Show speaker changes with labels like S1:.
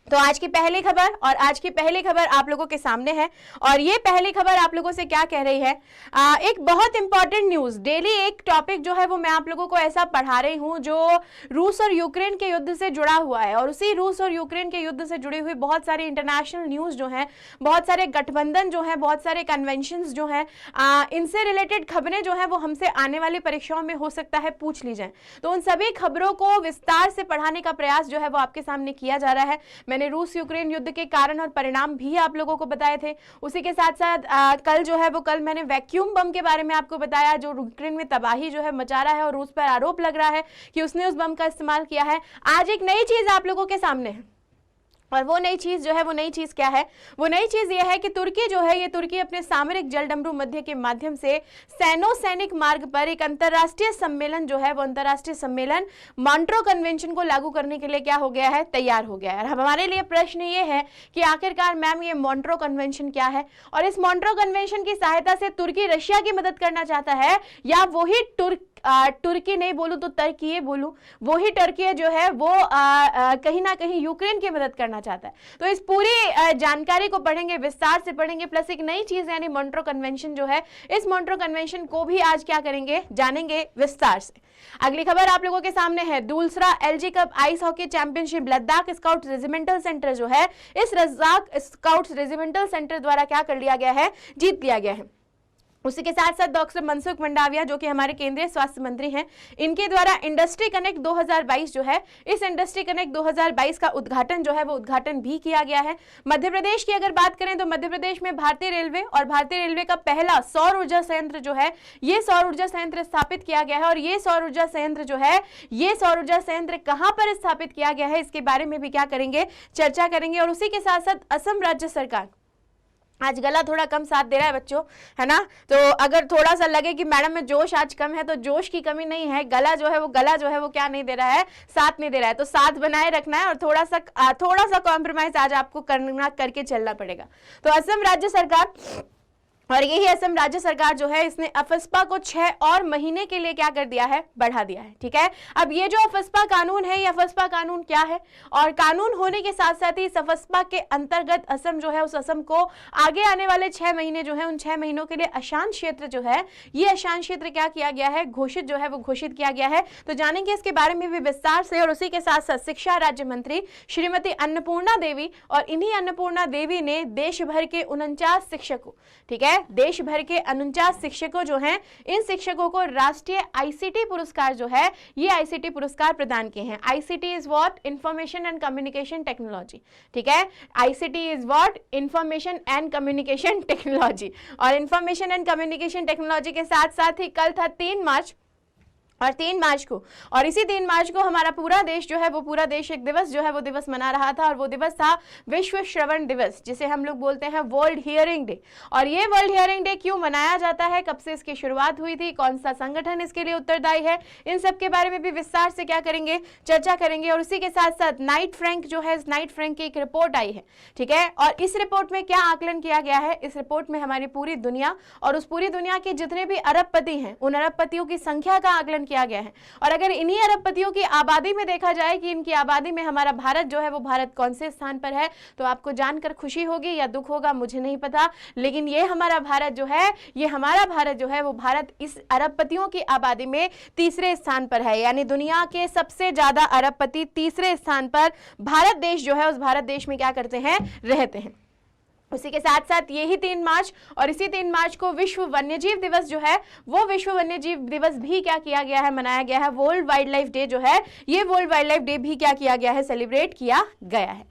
S1: तो आज की पहली खबर, और आज की पहली खबर आप लोगों के सामने है, और ये पहली खबर आप लोगों से क्या कह रही है, एक बहुत इंपॉर्टेंट न्यूज, डेली एक टॉपिक जो है वो मैं आप लोगों को ऐसा पढ़ा रही हूं जो रूस और यूक्रेन के युद्ध से जुड़ा हुआ है, और उसी रूस और यूक्रेन के युद्ध से जुड़ी हुई बहुत सारी इंटरनेशनल न्यूज जो है, बहुत सारे गठबंधन जो है, बहुत सारे कन्वेंशन जो है, इनसे रिलेटेड खबरें जो है वो हमसे आने वाली परीक्षाओं में हो सकता है पूछ ली जाए। तो उन सभी खबरों को विस्तार से पढ़ाने का प्रयास जो है वो आपके सामने किया जा रहा है। मैंने रूस यूक्रेन युद्ध के कारण और परिणाम भी आप लोगों को बताए थे। उसी के साथ साथ कल जो है वो कल मैंने वैक्यूम बम के बारे में आपको बताया जो यूक्रेन में तबाही जो है मचा रहा है और रूस पर आरोप लग रहा है कि उसने उस बम का इस्तेमाल किया है। आज एक नई चीज आप लोगों के सामने है, और वो नई चीज जो है, वो नई चीज क्या है, वो नई चीज ये है कि तुर्की जो है, ये तुर्की अपने सामरिक जलडमरू मध्य के माध्यम से सैनिक मार्ग पर एक अंतरराष्ट्रीय सम्मेलन जो है, वो अंतरराष्ट्रीय सम्मेलन मॉन्ट्रो कन्वेंशन को लागू करने के लिए क्या हो गया है, तैयार हो गया है। हमारे लिए प्रश्न ये है कि आखिरकार मैम ये मॉन्ट्रो कन्वेंशन क्या है, और इस मॉन्ट्रो कन्वेंशन की सहायता से तुर्की रशिया की मदद करना चाहता है, या वही तुर्की नहीं बोलूं तो तर्कीये बोलूं, वही टर्की जो है वो कहीं ना कहीं यूक्रेन की मदद करना चाहता है। तो इस पूरी जानकारी को पढ़ेंगे, विस्तार से पढ़ेंगे, प्लस एक नई चीज यानी मॉन्ट्रो कन्वेंशन जो है, इस मॉन्ट्रो कन्वेंशन को भी आज क्या करेंगे, जानेंगे विस्तार से। अगली खबर आप लोगों के सामने है, दूसरा LG cup ice hockey championship Ladakh scout regimental centre जो है, इस लद्दाख स्काउट रेजिमेंटल सेंटर द्वारा क्या कर लिया गया है, जीत लिया गया है। उसी के साथ साथ डॉक्टर मनसुख मंडाविया जो कि हमारे केंद्रीय स्वास्थ्य मंत्री हैं, इनके द्वारा इंडस्ट्री कनेक्ट 2022 जो है, इस इंडस्ट्री कनेक्ट 2022 का उद्घाटन जो है वो उद्घाटन भी किया गया है। मध्य प्रदेश की अगर बात करें तो मध्य प्रदेश में भारतीय रेलवे और भारतीय रेलवे का पहला सौर ऊर्जा संयंत्र जो है, ये सौर ऊर्जा संयंत्र स्थापित किया गया है। और ये सौर ऊर्जा संयंत्र जो है, ये सौर ऊर्जा संयंत्र कहां पर स्थापित किया गया है, इसके बारे में भी क्या करेंगे, चर्चा करेंगे। और उसी के साथ साथ असम राज्य सरकार, आज गला थोड़ा कम साथ दे रहा है बच्चों, है ना, तो अगर थोड़ा सा लगे कि मैडम में जोश आज कम है, तो जोश की कमी नहीं है, गला जो है वो क्या नहीं दे रहा है, साथ नहीं दे रहा है। तो साथ बनाए रखना है और थोड़ा सा कॉम्प्रोमाइज आज आपको करके चलना पड़ेगा। तो असम राज्य सरकार, और यही असम राज्य सरकार जो है, इसने अफस्पा को 6 और महीने के लिए क्या कर दिया है, बढ़ा दिया है। ठीक है, अब ये जो अफस्पा कानून है, ये अफस्पा कानून क्या है, और कानून होने के साथ साथ ही इस अफस्पा के अंतर्गत असम जो है, उस असम को आगे आने वाले 6 महीने जो है, उन 6 महीनों के लिए अशांत क्षेत्र जो है, ये अशांत क्षेत्र क्या किया गया है, घोषित जो है वो घोषित किया गया है। तो जानेंगे इसके बारे में भी विस्तार से। और उसी के साथ साथ शिक्षा राज्य मंत्री श्रीमती अन्नपूर्णा देवी, और इन्हीं अन्नपूर्णा देवी ने देश भर के 49 शिक्षकों, ठीक है, देश भर के 49 शिक्षकों जो हैं, इन शिक्षकों को राष्ट्रीय आईसीटी पुरस्कार जो है, ये आईसीटी पुरस्कार प्रदान किए हैं। ICT is what, information and communication technology. ठीक है, ICT is what, information and communication technology. और इंफॉर्मेशन एंड कम्युनिकेशन टेक्नोलॉजी के साथ साथ ही कल था 3 मार्च, और 3 मार्च को, और इसी 3 मार्च को हमारा पूरा देश जो है, वो पूरा देश एक दिवस जो है वो दिवस मना रहा था, और वो दिवस था विश्व श्रवण दिवस, जिसे हम लोग बोलते हैं वर्ल्ड हियरिंग डे। और ये वर्ल्ड हियरिंग डे क्यों मनाया जाता है, कब से इसकी शुरुआत हुई थी, कौन सा संगठन इसके लिए उत्तरदायी है, इन सब के बारे में भी विस्तार से क्या करेंगे, चर्चा करेंगे। और उसी के साथ साथ नाइट फ्रैंक जो है, नाइट फ्रैंक की एक रिपोर्ट आई है। ठीक है, और इस रिपोर्ट में क्या आकलन किया गया है, इस रिपोर्ट में हमारी पूरी दुनिया और उस पूरी दुनिया के जितने भी अरबपति हैं, उन अरबपतियों की संख्या का आकलन किया गया है। और अगर इन्हीं अरबपतियों की आबादी में देखा जाए कि इनकी आबादी में हमारा भारत जो है, वो भारत कौन से स्थान पर है, तो आपको जानकर खुशी होगी या दुख होगा मुझे नहीं पता, लेकिन ये हमारा भारत जो है, ये हमारा भारत जो है, वो भारत इस अरबपतियों की आबादी में तीसरे स्थान पर है। यानी दुनिया के सबसे ज्यादा अरबपति तीसरे स्थान पर भारत देश जो है, उस भारत देश में क्या करते हैं, रहते हैं। उसी के साथ साथ यही 3 मार्च, और इसी 3 मार्च को विश्व वन्यजीव दिवस जो है, वो विश्व वन्यजीव दिवस भी क्या किया गया है, मनाया गया है। वर्ल्ड वाइल्ड लाइफ डे जो है, ये वर्ल्ड वाइल्ड लाइफ डे भी क्या किया गया है, सेलिब्रेट किया गया है।